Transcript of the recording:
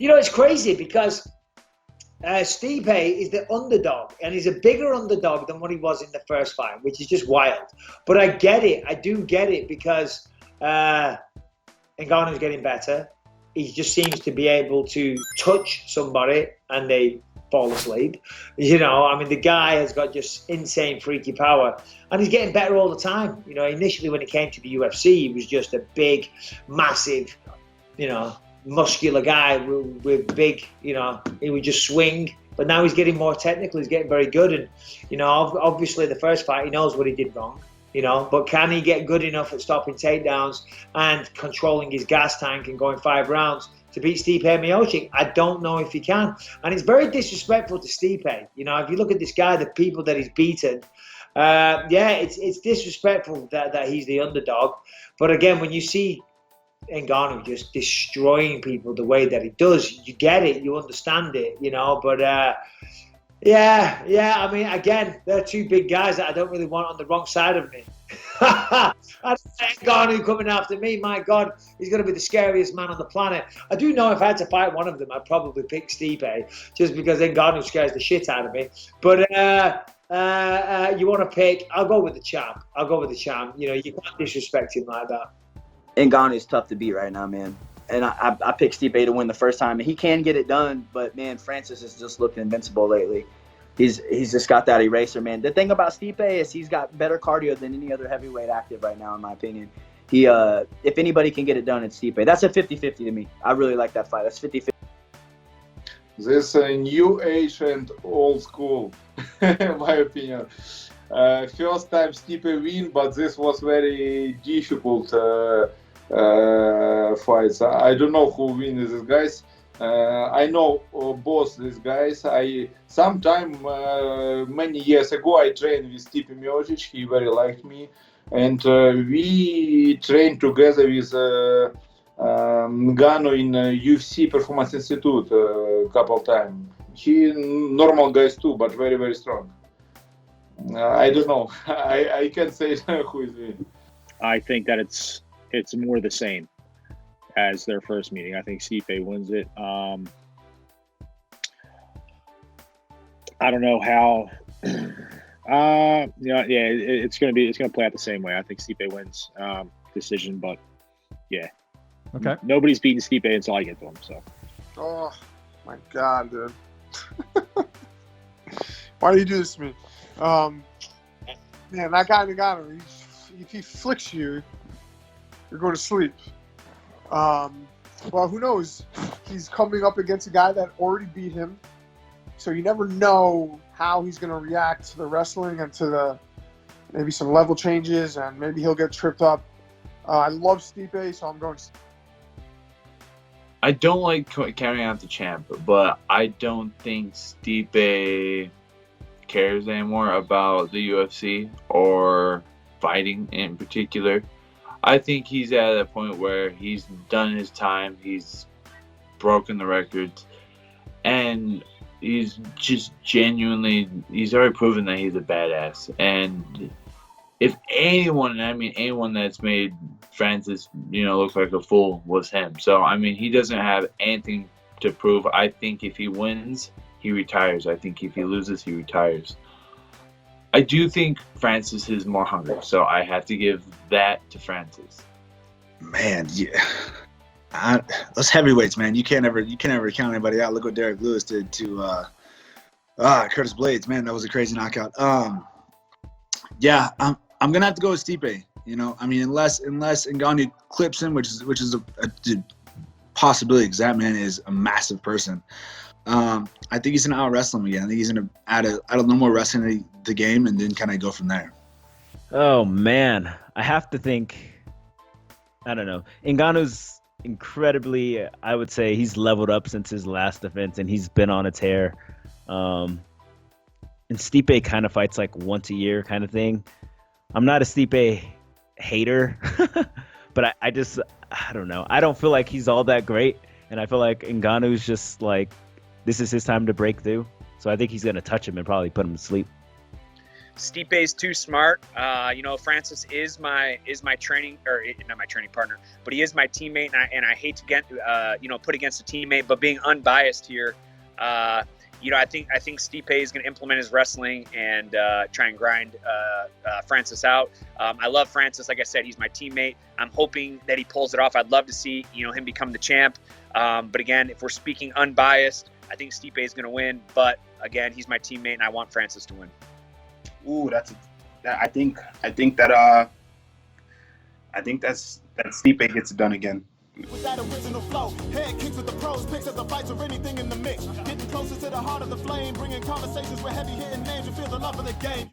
It's crazy because Stipe is the underdog, and he's a bigger underdog than what he was in the first fight, which is just wild. But I get it. I do get it because Ngannou's getting better. He just seems to be able to touch somebody and they fall asleep. The guy has got just insane freaky power, and he's getting better all the time. Initially when he came to the UFC, he was just a big, massive, muscular guy with big, he would just swing. But now he's getting more technical. He's getting very good. And, obviously the first fight, he knows what he did wrong, but can he get good enough at stopping takedowns and controlling his gas tank and going 5 rounds to beat Stipe Miocic? I don't know if he can. And it's very disrespectful to Stipe. If you look at this guy, the people that he's beaten, it's disrespectful that he's the underdog. But again, when you see Ngannou just destroying people the way that he does, you get it, you understand it, but again, they're two big guys that I don't really want on the wrong side of me. Ngannou coming after me, my God, he's going to be the scariest man on the planet. I do know if I had to fight one of them, I'd probably pick Stipe, just because Ngannou scares the shit out of me. But you want to pick, I'll go with the champ. You can't disrespect him like that. Ngannou is tough to beat right now, man. And I picked Stipe to win the first time. And he can get it done, but, man, Francis is just looking invincible lately. He's just got that eraser, man. The thing about Stipe is he's got better cardio than any other heavyweight active right now, in my opinion. He, if anybody can get it done, it's Stipe. That's a 50-50 to me. I really like that fight. That's 50-50. This new age and old school, in my opinion. First time Stipe win, but this was very difficult fights. I don't know who wins these guys. I know both these guys. Many years ago, I trained with Stipe Miocic. He very liked me, and we trained together with Ngannou in UFC Performance Institute a couple of times. He normal guys too, but very, very strong. I don't know. I can't say who is winning. I think that it's more the same as their first meeting. I think Stipe wins it. I don't know how. It's gonna play out the same way. I think Stipe wins decision, but yeah. Okay. Nobody's beating Stipe until I get to him. So. Oh my God, dude! Why do you do this to me? Man, that guy Ngannou, if he flicks you, you're going to sleep. Well, who knows? He's coming up against a guy that already beat him, so you never know how he's going to react to the wrestling and to maybe some level changes, and maybe he'll get tripped up. I love Stipe, so I'm going to. I don't like carrying out the champ, but I don't think Stipe cares anymore about the UFC or fighting in particular. I think he's at a point where he's done his time, he's broken the records, and he's just he's already proven that he's a badass. And if anyone, and I mean anyone that's made Francis, look like a fool was him. So, I mean, he doesn't have anything to prove. I think if he wins, he retires. I think if he loses, he retires. I do think Francis is more hungry, so I have to give that to Francis. Man, yeah, those heavyweights, man. You can't ever count anybody out. Look what Derek Lewis did to Curtis Blades, man. That was a crazy knockout. I'm gonna have to go with Stipe. I mean, unless Ngannou clips him, which is a possibility, because that man is a massive person. I think he's gonna out wrestle him again. I think he's gonna add a little more wrestling to the game, and then kind of go from there. Oh man, I have to think. I don't know. Ngannou's incredibly. I would say he's leveled up since his last defense, and he's been on a tear. And Stipe kind of fights like once a year, kind of thing. I'm not a Stipe hater, but I don't know. I don't feel like he's all that great, and I feel like Ngannou's just like, this is his time to break through. So I think he's going to touch him and probably put him to sleep. Stipe's too smart. Francis is my training, or not my training partner, but he is my teammate, and I hate to get put against a teammate, but being unbiased here, I think Stipe is going to implement his wrestling and try and grind Francis out. I love Francis. Like I said, he's my teammate. I'm hoping that he pulls it off. I'd love to see him become the champ. But again, if we're speaking unbiased, I think Stipe is going to win. But again, he's my teammate, and I want Francis to win. Ooh, I think Stipe gets it done again. With that original flow, head kicks with the pros, picks up the fights or anything in the mix. Getting closer to the heart of the flame, bringing conversations with heavy hitting names. You feel the love of the game.